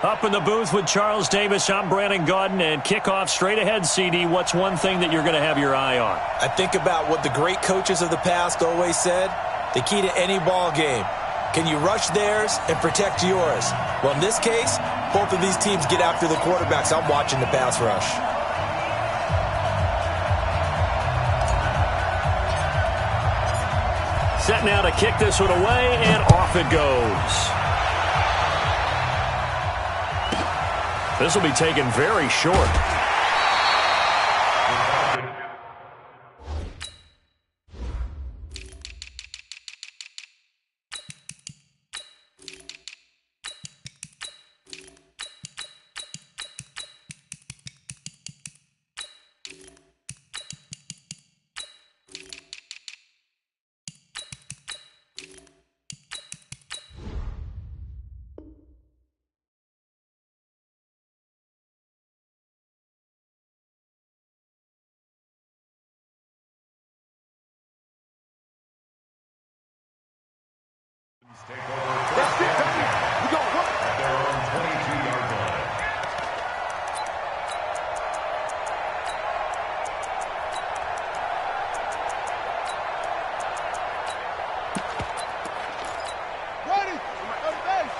Up in the booth with Charles Davis, I'm Brandon Gaudin, and kickoff straight ahead, CD. What's one thing that you're going to have your eye on? I think about what the great coaches of the past always said. The key to any ball game. Can you rush theirs and protect yours? Well, in this case, both of these teams get after the quarterbacks. I'm watching the pass rush. Set now to kick this one away, and off it goes. This will be taken very short. Take over first down at their own 22-yard line. Ready? On base.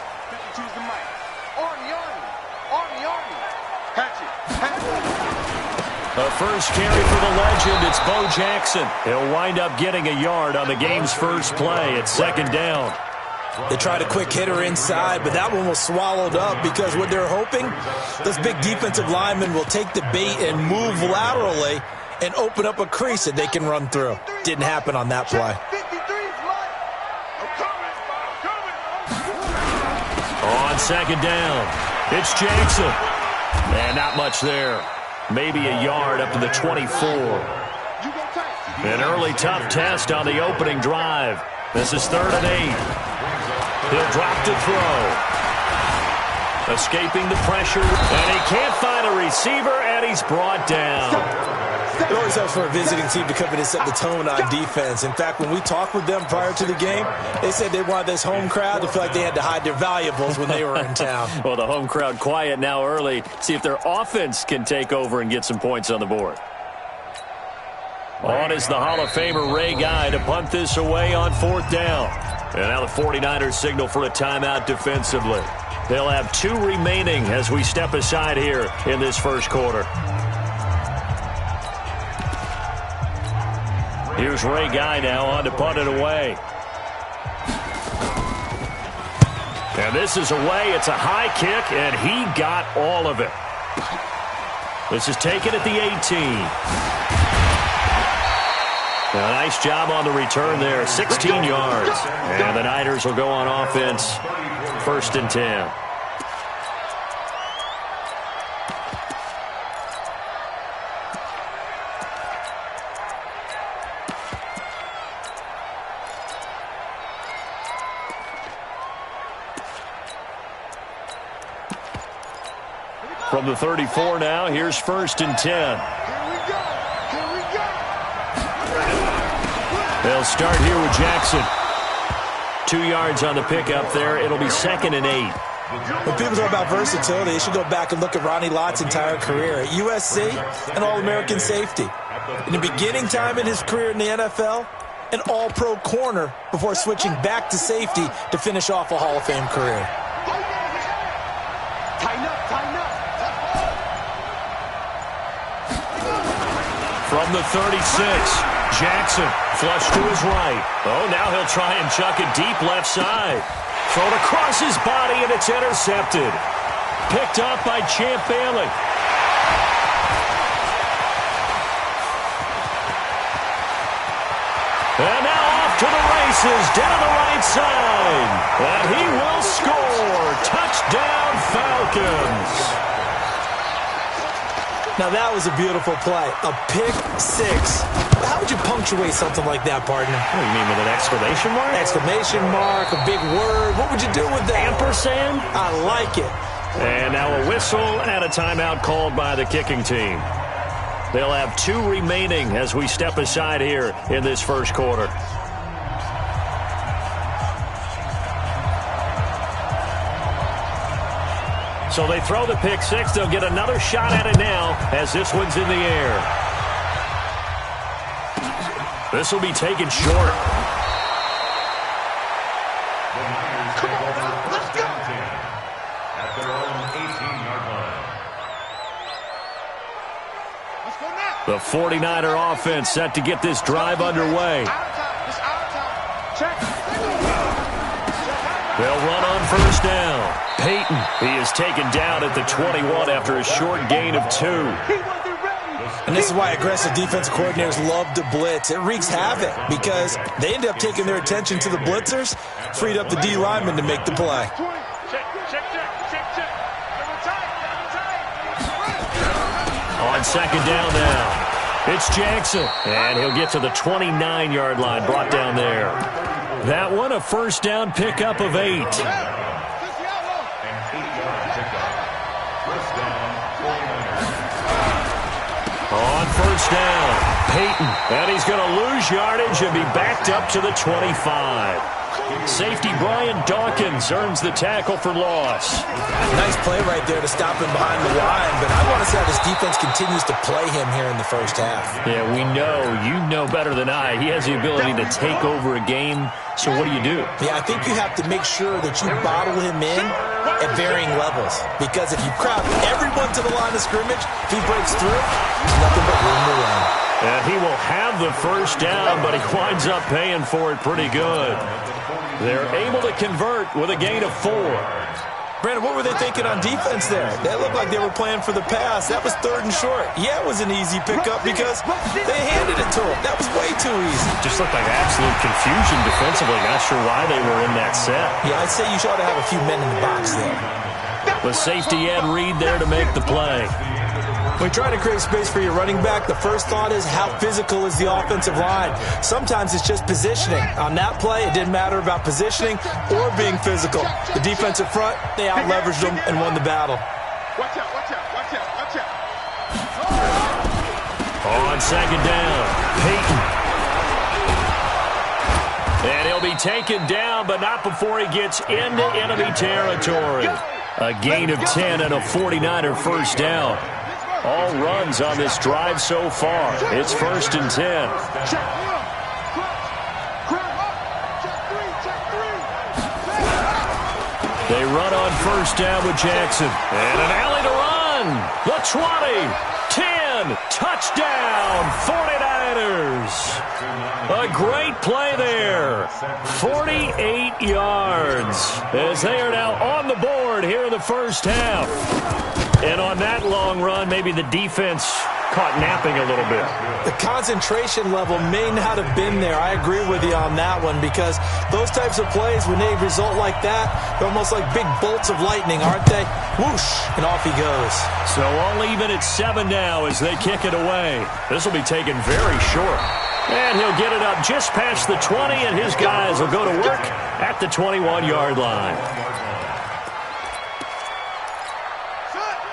Choose the mic. Army. Hatch it. The first carry for the legend, it's Bo Jackson. He'll wind up getting a yard on the game's first play. It's second down. They tried a quick hitter inside, but that one was swallowed up because what they're hoping, those big defensive linemen will take the bait and move laterally and open up a crease that they can run through. Didn't happen on that play. On second down, it's Jackson. And not much there. Maybe a yard up to the 24. An early tough test on the opening drive. This is 3rd and 8. He'll drop to throw. Escaping the pressure, and he can't find a receiver, and he's brought down. It always helps for a visiting team to come in and set the tone on defense. In fact, when we talked with them prior to the game, they said they wanted this home crowd to feel like they had to hide their valuables when they were in town. Well, the home crowd quiet now early. See if their offense can take over and get some points on the board. On is the Hall of Famer Ray Guy to punt this away on 4th down. And now the 49ers signal for a timeout defensively. They'll have 2 remaining as we step aside here in this first quarter. Here's Ray Guy now on to punt it away. And this is away. It's a high kick, and he got all of it. This is taken at the 18. A nice job on the return there, 16 yards. And the Niners will go on offense, 1st and 10. From the 34 now, here's 1st and 10. They'll start here with Jackson. 2 yards on the pickup there. It'll be 2nd and 8. When people talk about versatility, they should go back and look at Ronnie Lott's entire career. At USC, an All-American safety. In the beginning time in his career in the NFL, an All-Pro corner before switching back to safety to finish off a Hall of Fame career. Tighten up. From the 36. Jackson, flush to his right. Oh, now he'll try and chuck it deep left side. Thrown across his body, and it's intercepted. Picked up by Champ Bailey. And now off to the races, down the right side. And he will score. Touchdown, Falcons. Now, that was a beautiful play. A pick 6. How would you punctuate something like that, partner? What do you mean, with an exclamation mark? Exclamation mark, a big word. What would you do with that? Ampersand? I like it. And now a whistle and a timeout called by the kicking team. They'll have 2 remaining as we step aside here in this first quarter. So they throw the pick six. They'll get another shot at it now as this one's in the air. This will be taken short. Come on, let's go. At their own 18-yard line. Let's go now. The 49er offense set to get this drive underway. Out of time. It's out of time. Check. They'll run on first down. Peyton, he is taken down at the 21 after a short gain of 2. And this is why aggressive defensive coordinators love to blitz. It wreaks havoc because they end up taking their attention to the blitzers, freed up the D lineman to make the play. On second down now, it's Jackson, and he'll get to the 29-yard line, brought down there. That one, a first down pickup of 8. On first down, Peyton, and he's going to lose yardage and be backed up to the 25. Safety Brian Dawkins earns the tackle for loss. Nice play right there to stop him behind the line, but I want to see how this defense continues to play him here in the first half. Yeah, we know. You know better than I. He has the ability to take over a game, so what do you do? Yeah, I think you have to make sure that you bottle him in at varying levels, because if you crowd everyone to the line of scrimmage, if he breaks through, there's nothing but room to run. And he will have the first down, but he winds up paying for it pretty good. They're able to convert with a gain of 4. Brandon, what were they thinking on defense there? They looked like they were playing for the pass. That was 3rd and short. Yeah, it was an easy pickup because they handed it to him. That was way too easy. Just looked like absolute confusion defensively. Not sure why they were in that set. Yeah, I'd say you should have a few men in the box there. The safety Ed Reed there to make the play. When you try to create space for your running back, the first thought is how physical is the offensive line. Sometimes it's just positioning. On that play, it didn't matter about positioning or being physical. The defensive front, they out-leveraged them and won the battle. Watch out, watch out, watch out, watch out. On second down, Peyton. And he'll be taken down, but not before he gets into enemy territory. A gain of 10 and a 49er first down. All runs on this drive so far. It's 1st and 10. Check 1. Check 3. They run on first down with Jackson. And an alley to run. The 20, 10, touchdown, 49ers. A great play there. 48 yards as they are now on the board here in the first half. And on that long run, maybe the defense caught napping a little bit. The concentration level may not have been there. I agree with you on that one because those types of plays, when they result like that, they're almost like big bolts of lightning, aren't they? Whoosh, and off he goes. So all even at 7 now as they kick it away. This will be taken very short. And he'll get it up just past the 20, and his guys will go to work at the 21-yard line.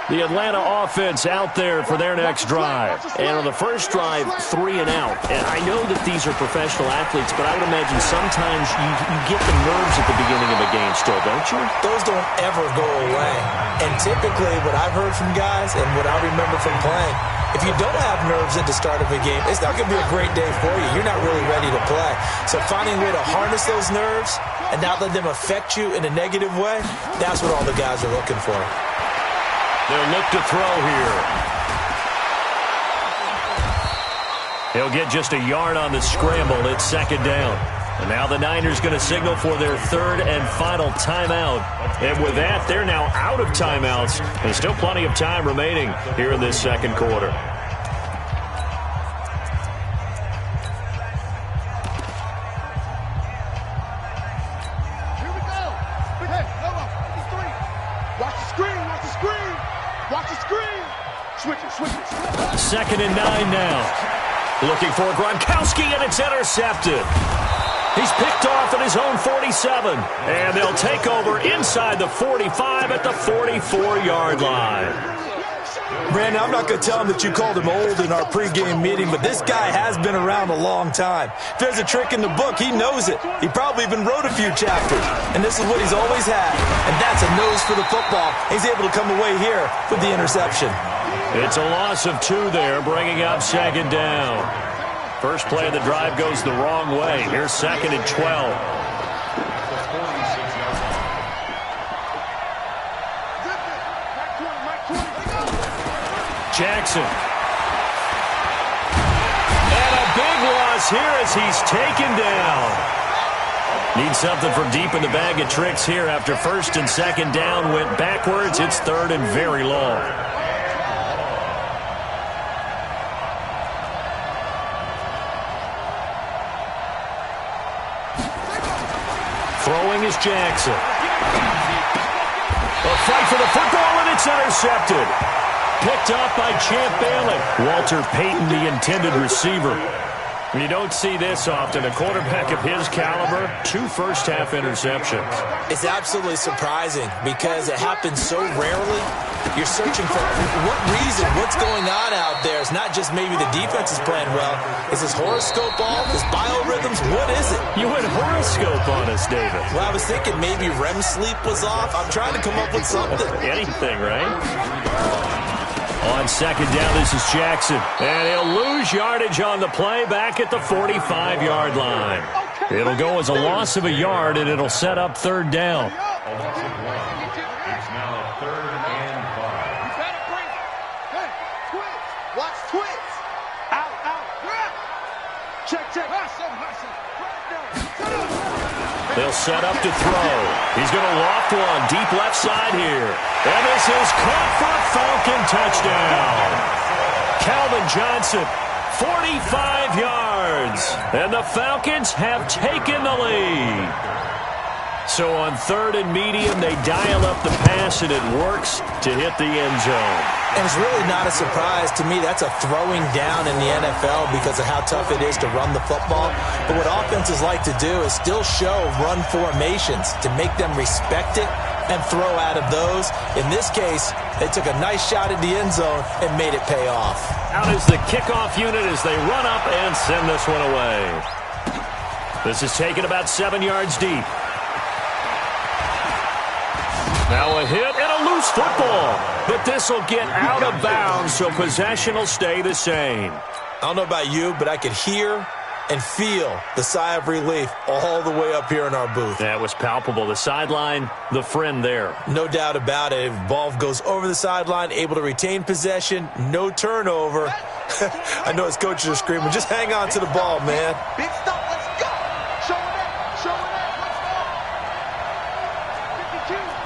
The Atlanta offense out there for their next drive. And on the first drive, 3 and out. And I know that these are professional athletes, but I would imagine sometimes you get the nerves at the beginning of a game still, don't you? Those don't ever go away. And typically what I've heard from guys and what I remember from playing, if you don't have nerves at the start of a game, it's not going to be a great day for you. You're not really ready to play. So finding a way to harness those nerves and not let them affect you in a negative way, that's what all the guys are looking for. They'll look to throw here. He'll get just a yard on the scramble. It's 2nd down. And now the Niners going to signal for their 3rd and final timeout. And with that, they're now out of timeouts. There's still plenty of time remaining here in this 2nd quarter. Here we go. Hey, hold on. It's 3. Watch the screen, watch the screen. Watch the screen. Switch it, switch it. 2nd and 9 now. Looking for Gronkowski, and it's intercepted. He's picked off at his own 47. And they'll take over inside the 45 at the 44-yard line. Brandon, I'm not going to tell him that you called him old in our pregame meeting, but this guy has been around a long time. If there's a trick in the book, he knows it. He probably even wrote a few chapters, and this is what he's always had, and that's a nose for the football. He's able to come away here with the interception. It's a loss of 2 there, bringing up second down. First play of the drive goes the wrong way. Here's second and 12. Jackson. And a big loss here as he's taken down. Need something from deep in the bag of tricks here after first and second down went backwards. It's third and very long. Throwing is Jackson. A fight for the football, and it's intercepted. Picked up by Champ Bailey. Walter Payton, the intended receiver. You don't see this often. A quarterback of his caliber, 2 first-half interceptions. It's absolutely surprising because it happens so rarely. You're searching for what reason, what's going on out there. It's not just maybe the defense is playing well. Is this horoscope off? Is biorhythms? What is it? You went horoscope on us, David. Well, I was thinking maybe REM sleep was off. I'm trying to come up with something. Anything, right? On second down, this is Jackson. And he'll lose yardage on the play back at the 45-yard line. It'll go as a loss of a yard, and it'll set up third down. It's now 3rd and 5. You better bring it. Hey, twist. Watch twist. Out, out. Check, check. They'll set up to throw. He's going to loft one deep left side here. And this is caught for a Falcon touchdown. Calvin Johnson, 45 yards. And the Falcons have taken the lead. So on third and medium, they dial up the pass, and it works to hit the end zone. And it's really not a surprise to me. That's a throwing down in the NFL because of how tough it is to run the football. But what offenses like to do is still show run formations to make them respect it and throw out of those. In this case, they took a nice shot at the end zone and made it pay off. Out is the kickoff unit as they run up and send this one away. This is taken about 7 yards deep. Now a hit and a loose football. But this will get out of bounds, so possession will stay the same. I don't know about you, but I could hear and feel the sigh of relief all the way up here in our booth. That was palpable. The sideline, the friend there. No doubt about it. If ball goes over the sideline, able to retain possession, no turnover. I know his coaches are screaming, just hang on to the ball, man. Big stop, let's go. Show it up, show it up, let's go. 52.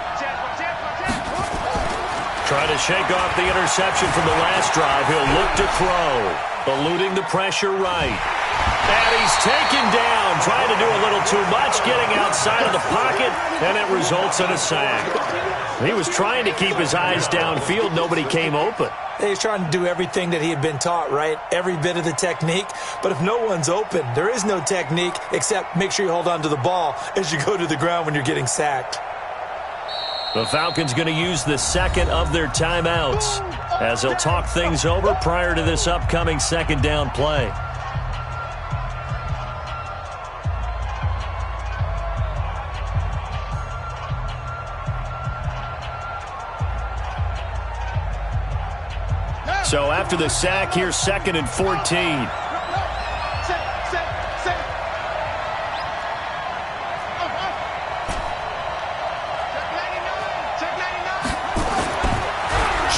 Trying to shake off the interception from the last drive. He'll look to throw. Eluding the pressure right. And he's taken down. Trying to do a little too much. Getting outside of the pocket. And it results in a sack. He was trying to keep his eyes downfield. Nobody came open. He's trying to do everything that he had been taught, right? Every bit of the technique. But if no one's open, there is no technique except make sure you hold on to the ball as you go to the ground when you're getting sacked. The Falcons going to use the second of their timeouts as they'll talk things over prior to this upcoming second down play. So after the sack, here's second and 14.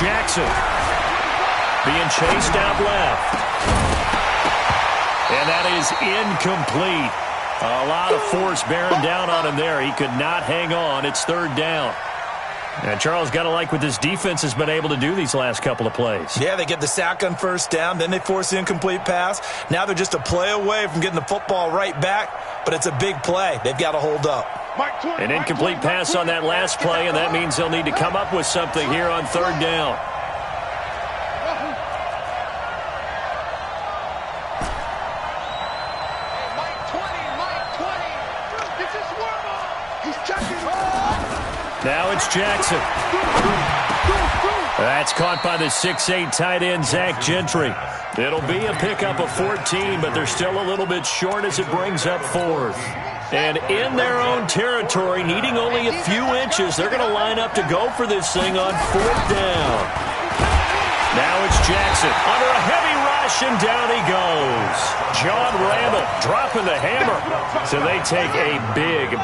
Jackson being chased out left. And that is incomplete. A lot of force bearing down on him there. He could not hang on. It's third down. And Charles, got to like what this defense has been able to do these last couple of plays. Yeah, they get the sack on first down, then they force the incomplete pass. Now they're just a play away from getting the football right back, but it's a big play. They've got to hold up. An incomplete pass on that last play, and that means they'll need to come up with something here on third down. Now it's Jackson. That's caught by the 6'8" tight end, Zach Gentry. It'll be a pickup of 14, but they're still a little bit short as it brings up 4th. And in their own territory, needing only a few inches, they're going to line up to go for this thing on 4th down. Now it's Jackson under a heavy rush, and down he goes. John Randall dropping the hammer. So they take a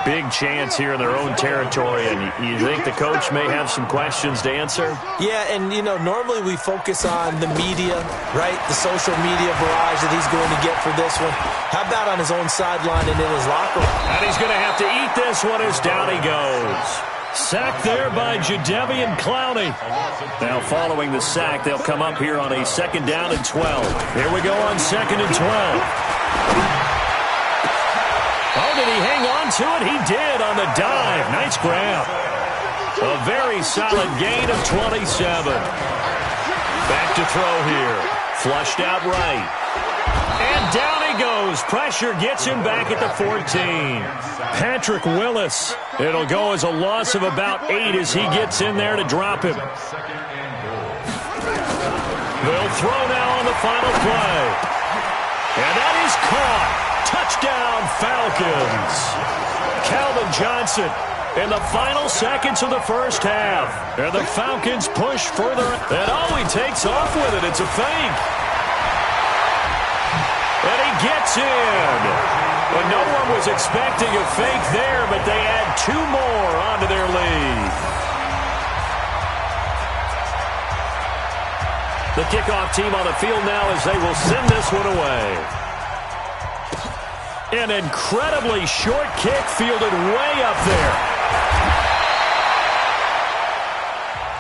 big chance here in their own territory, and you think the coach may have some questions to answer? Yeah, and, normally we focus on the media, right? The social media barrage that he's going to get for this one. How about on his own sideline and in his locker room? And he's going to have to eat this one as down he goes. Sacked there by Jadeveon Clowney. Now following the sack, they'll come up here on a 2nd down and 12. Here we go on 2nd and 12. Oh, did he hang on to it? He did on the dive. Nice grab. A very solid gain of 27. Back to throw here. Flushed out right. And down he goes. Pressure gets him back at the 14. Patrick Willis. It'll go as a loss of about 8 as he gets in there to drop him. They'll throw now on the final play. And that is caught. Touchdown, Falcons. Calvin Johnson in the final seconds of the first half. And the Falcons push further. And he takes off with it. It's a fake. And he gets in. And no one was expecting a fake there, but they add 2 more onto their lead. The kickoff team on the field now as they will send this one away. An incredibly short kick fielded way up there.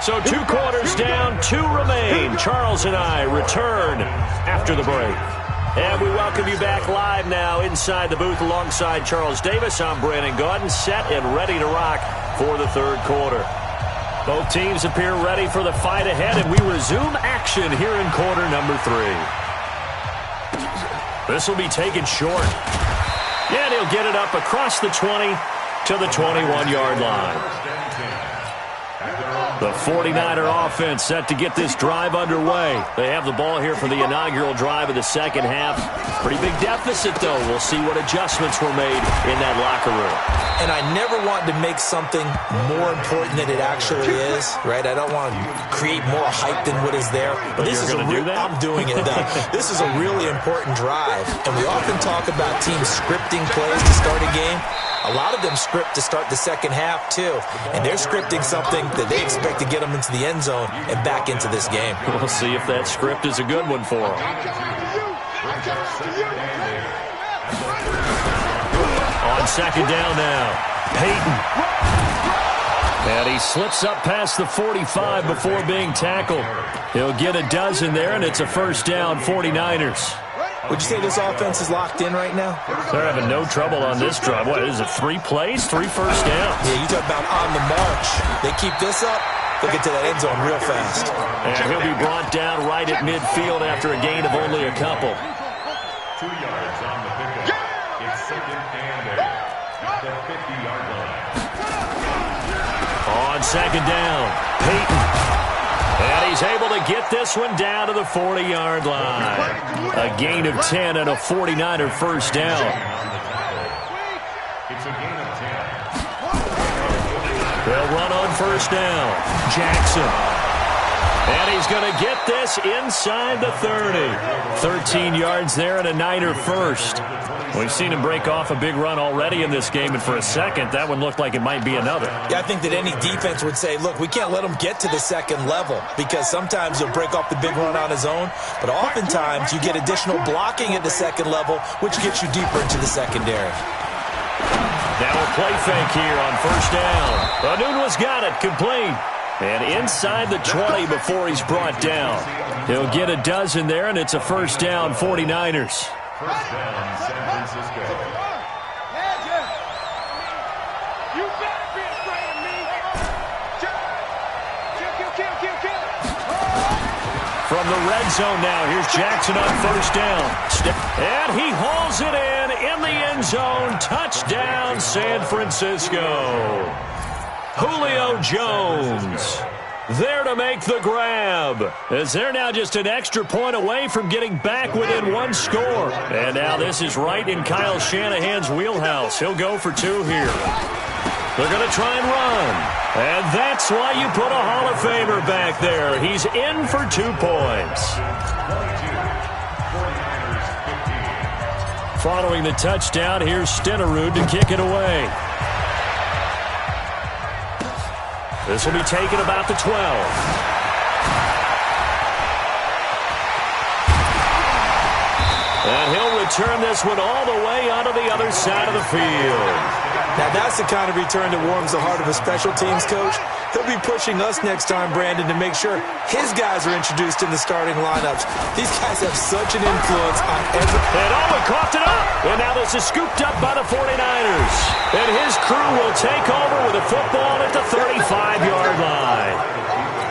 So 2 quarters down, 2 remain. Charles and I return after the break. And we welcome you back live now inside the booth alongside Charles Davis. I'm Brandon Gaudin, set and ready to rock for the 3rd quarter. Both teams appear ready for the fight ahead, and we resume action here in quarter number 3. This will be taken short. And he'll get it up across the 20 to the 21-yard line. The 49er offense set to get this drive underway. They have the ball here for the inaugural drive of the 2nd half. Pretty big deficit, though. We'll see what adjustments were made in that locker room. And I never want to make something more important than it actually is, right? I don't want to create more hype than what is there. But this is I'm doing it, though. This is a really important drive. And we often talk about teams scripting plays to start a game. A lot of them script to start the 2nd half, too. And they're scripting something that they expect to get them into the end zone and back into this game. We'll see if that script is a good one for them. On 2nd down now, Peyton. And he slips up past the 45 before being tackled. He'll get a dozen there, and it's a 1st down, 49ers. Would you say this offense is locked in right now? They're having no trouble on this drive. What is it, 3 plays, 3 first downs? Yeah, you talk about on the march. They keep this up, they'll get to that end zone real fast. And he'll be brought down right at midfield after a gain of only a couple. 2 yards on the pickup. It's 2nd and 8 at the 50-yard line. On 2nd down, Peyton. And he's able to get this one down to the 40-yard line. A gain of 10 and a 49er 1st down. It's a gain of 10. They'll run on 1st down. Jackson. And he's going to get this inside the 30. 13 yards there and a Niner 1st. We've seen him break off a big run already in this game, and for a second, that one looked like it might be another. Yeah, I think that any defense would say, look, we can't let him get to the 2nd level, because sometimes he'll break off the big run on his own, but oftentimes you get additional blocking at the 2nd level, which gets you deeper into the secondary. Now a play fake here on 1st down. Anunwa's got it, complete. And inside the 20 before he's brought down. He'll get a dozen there, and it's a 1st down, 49ers. 1st down, San Francisco. You better be afraid of me. Kill. From the red zone now, here's Jackson on 1st down. And he hauls it in the end zone. Touchdown, San Francisco. Julio Jones. there to make the grab, as they're now just an extra point away from getting back within one score. And now this is right in Kyle Shanahan's wheelhouse. He'll go for two here. They're going to try and run. And that's why you put a Hall of Famer back there. He's in for 2 points. Following the touchdown, here's Stenerud to kick it away. This will be taken about the 12. And he'll return this one all the way onto the other side of the field. Now that's the kind of return that warms the heart of a special teams coach. He'll be pushing us next time, Brandon, to make sure his guys are introduced in the starting lineups. These guys have such an influence on every... And Owen coughed it up. And now this is scooped up by the 49ers. And his crew will take over with a football at the 35-yard line.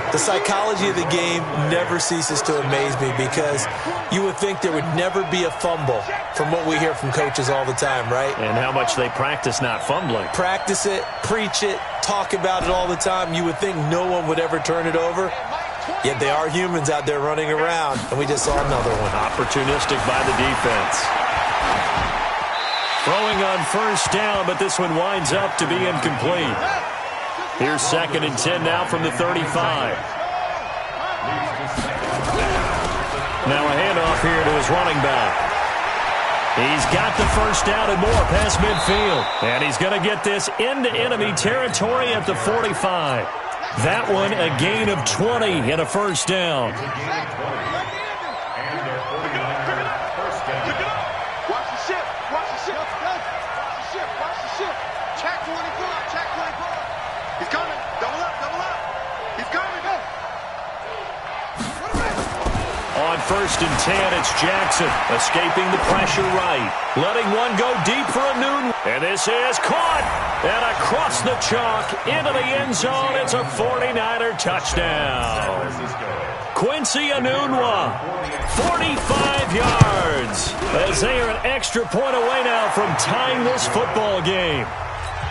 The psychology of the game never ceases to amaze me because you would think there would never be a fumble from what we hear from coaches all the time, right? And how much they practice not fumbling. Practice it, preach it, talk about it all the time. You would think no one would ever turn it over. Yet they are humans out there running around, and we just saw another one. Opportunistic by the defense. Throwing on first down, but this one winds up to be incomplete. Here's 2nd and 10 now from the 35. Now a handoff here to his running back. He's got the first down and more past midfield. And he's going to get this into enemy territory at the 45. That one a gain of 20 and a first down. Watch the ship. Watch the ship. Watch the ship. Watch the ship. Check 24. Check 24. He's coming. Double up. Double up. He's coming. Go. On 1st and 10, it's Jackson escaping the pressure right. Letting one go deep for a Newton. And this is caught. And across the chalk into the end zone. It's a 49er touchdown. Quincy Enunwa, 45 yards. As they are an extra point away now from tying this football game.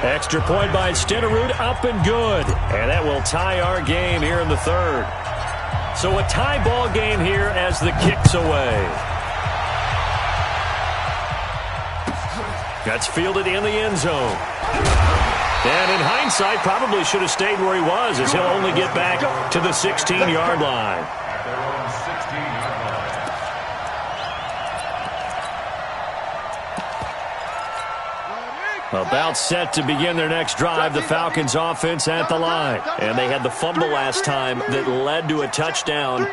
Extra point by Stenerud, up and good. And that will tie our game here in the 3rd. So a tie ball game here as the kick's away. That's fielded in the end zone. And in hindsight, probably should have stayed where he was, as he'll only get back to the 16-yard line. About set to begin their next drive, the Falcons offense at the line. And they had the fumble last time that led to a touchdown.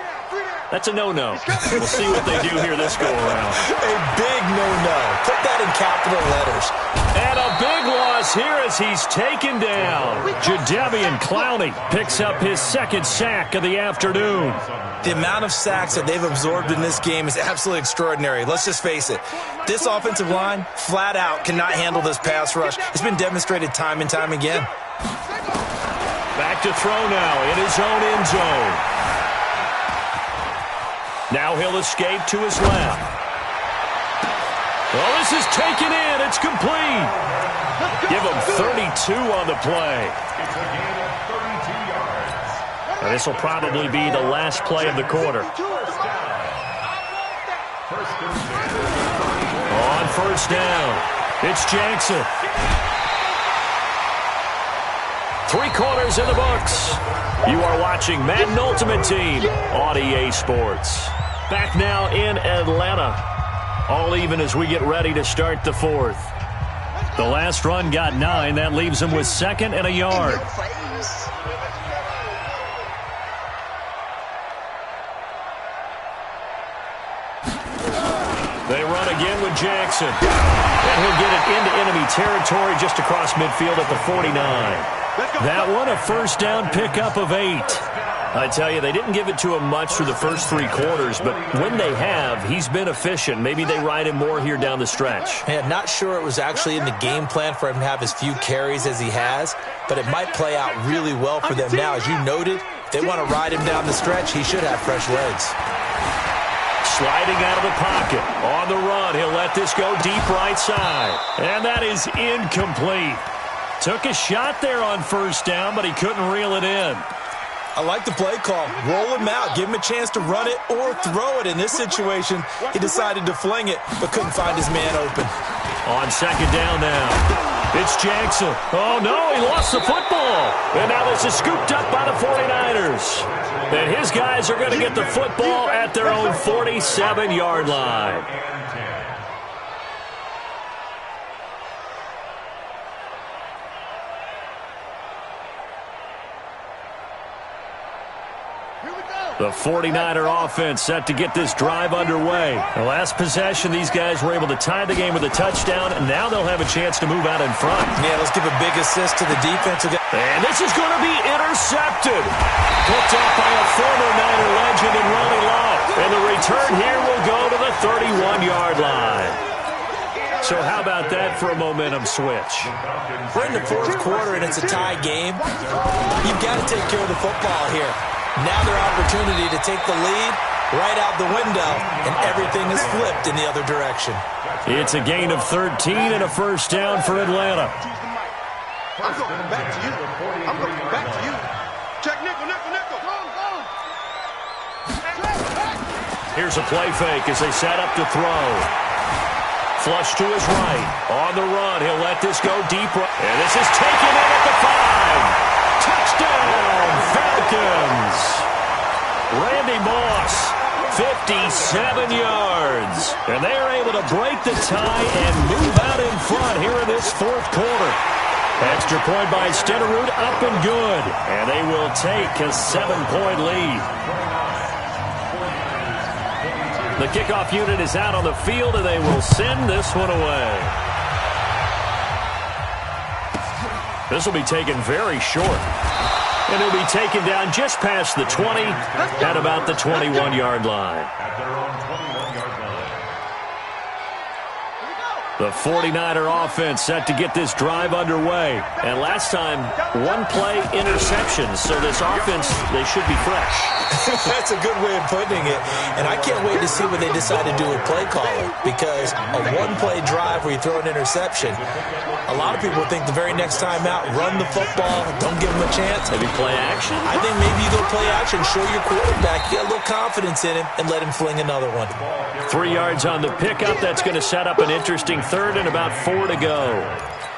That's a no-no. We'll see what they do here this go-around. A big no-no. Put that in capital letters. And a big loss here as he's taken down. Jadeveon Clowney picks up his 2nd sack of the afternoon. The amount of sacks that they've absorbed in this game is absolutely extraordinary. Let's just face it. This offensive line, flat out, cannot handle this pass rush. It's been demonstrated time and time again. Back to throw now in his own end zone. Now he'll escape to his left. Well, this is taken in. It's complete. Give him 32 on the play. And this will probably be the last play of the quarter. On first down, it's Jackson. 3 quarters in the books. You are watching Madden Ultimate Team on EA Sports. Back now in Atlanta. All even as we get ready to start the 4th. The last run got 9. That leaves them with 2nd and a yard. They run again with Jackson. And he'll get it into enemy territory just across midfield at the 49. That one a first down pickup of 8. I tell you, they didn't give it to him much through the first 3 quarters, but when they have, he's been efficient. Maybe they ride him more here down the stretch. Man, not sure it was actually in the game plan for him to have as few carries as he has, but it might play out really well for them now. As you noted, if they want to ride him down the stretch, he should have fresh legs. Sliding out of the pocket. On the run, he'll let this go deep right side. And that is incomplete. Took a shot there on first down, but he couldn't reel it in. I like the play call. Roll him out. Give him a chance to run it or throw it. In this situation, he decided to fling it, but couldn't find his man open. On second down now, it's Jackson. Oh, no, he lost the football. And now this is scooped up by the 49ers. And his guys are going to get the football at their own 47-yard line. The 49er offense set to get this drive underway. The last possession, these guys were able to tie the game with a touchdown, and now they'll have a chance to move out in front. Yeah, let's give a big assist to the defense. And this is going to be intercepted. Picked up by a former Niner legend in Ronnie Lott. And the return here will go to the 31-yard line. So how about that for a momentum switch? We're in the fourth quarter, and it's a tie game. You've got to take care of the football here. Now their opportunity to take the lead right out the window, and everything is flipped in the other direction. It's a gain of 13 and a first down for Atlanta. I'm going back to you. I'm going back to you. Check nickel, nickel, nickel. Go. Here's a play fake as they set up to throw. Flush to his right. On the run, he'll let this go deep. And this is taken in at the 5. Touchdown, Falcons. Randy Moss, 57 yards. And they are able to break the tie and move out in front here in this fourth quarter. Extra point by Stenerud, up and good. And they will take a 7-point lead. The kickoff unit is out on the field, and they will send this one away. This will be taken very short. And it'll be taken down just past the 20 at about the 21-yard line. The 49er offense set to get this drive underway. And last time, one-play interception. So this offense, they should be fresh. That's a good way of putting it. And I can't wait to see what they decide to do with play calling. Because a one-play drive where you throw an interception, a lot of people think the very next time out, run the football, don't give them a chance. Maybe play action? I think maybe you go play action, show your quarterback, get a little confidence in him, and let him fling another one. 3 yards on the pickup. That's going to set up an interesting third and about 4 to go.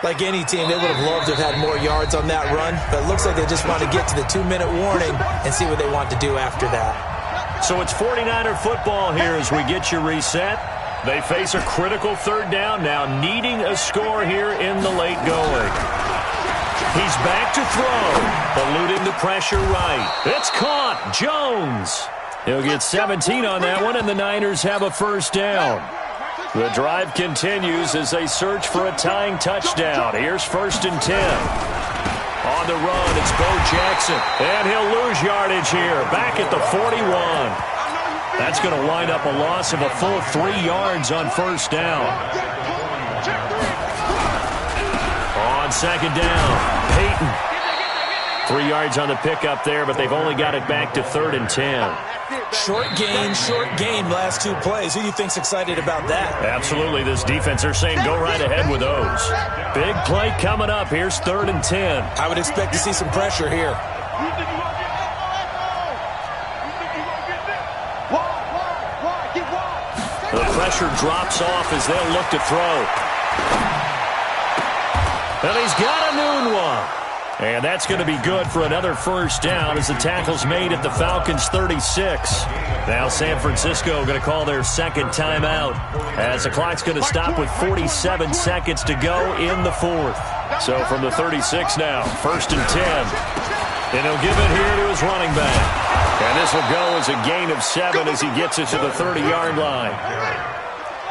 Like any team, they would have loved to have had more yards on that run, but it looks like they just want to get to the 2-minute warning and see what they want to do after that. So it's 49er football here as we get you reset. They face a critical third down now, needing a score here in the late going. He's back to throw, eluding the pressure right. It's caught. Jones. He'll get 17 on that one, and the Niners have a first down. The drive continues as they search for a tying touchdown. Here's 1st and 10. On the run, it's Bo Jackson. And he'll lose yardage here, back at the 41. That's going to wind up a loss of a full 3 yards on first down. On second down, Peyton. 3 yards on the pickup there, but they've only got it back to 3rd and 10. Short gain, last 2 plays. Who do you think's excited about that? Absolutely. This defense, they're saying go right ahead with those. Big play coming up. Here's 3rd and 10. I would expect to see some pressure here. The pressure drops off as they'll look to throw. And he's got a noon one. And that's going to be good for another first down as the tackle's made at the Falcons' 36. Now San Francisco going to call their second timeout as the clock's going to stop with 47 seconds to go in the fourth. So from the 36 now, 1st and 10. And he'll give it here to his running back. And this will go as a gain of 7 as he gets it to the 30-yard line.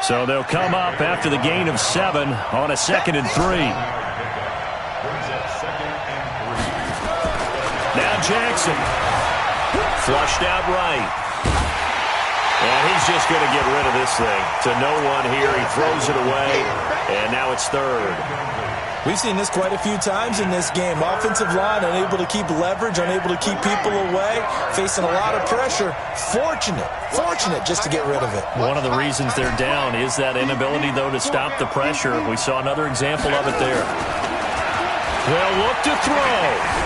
So they'll come up after the gain of 7 on a 2nd and 3. Now Jackson, flushed out right. And he's just going to get rid of this thing to no one here. He throws it away, and now it's 3rd. We've seen this quite a few times in this game. Offensive line unable to keep leverage, unable to keep people away, facing a lot of pressure. Fortunate just to get rid of it. One of the reasons they're down is that inability, though, to stop the pressure. We saw another example of it there. They'll look to throw.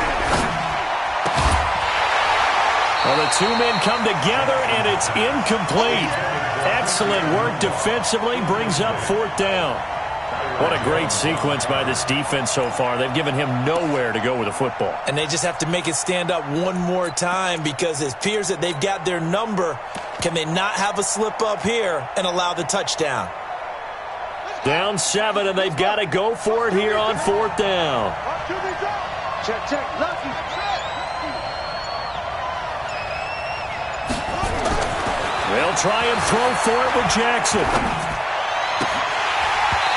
Well, the two men come together, and it's incomplete. Excellent work defensively, brings up 4th down. What a great sequence by this defense so far. They've given him nowhere to go with the football. And they just have to make it stand up one more time because it appears that they've got their number. Can they not have a slip up here and allow the touchdown? Down 7, and they've got to go for it here on 4th down. Check, check, lucky. They'll try and throw for it with Jackson.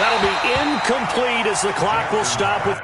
That'll be incomplete as the clock will stop with